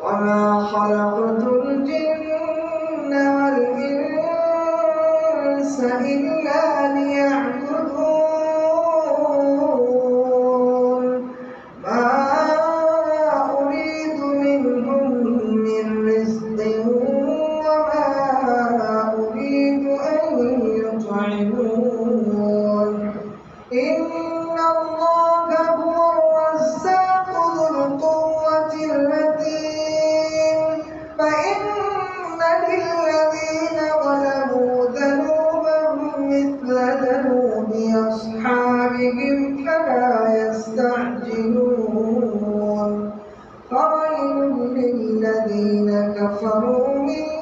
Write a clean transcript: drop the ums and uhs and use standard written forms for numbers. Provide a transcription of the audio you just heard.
وما خلقت الجن والإنس إلا ليعبدون ما أريد منهم من رزق وما أريد أن يطعمون إن الله هو الرزاق ذو القوة المتين فإن للذين ظلموا ذنوبا مثل ذنوب أصحابهم فلا يستعجلون فويل للذين كفروا من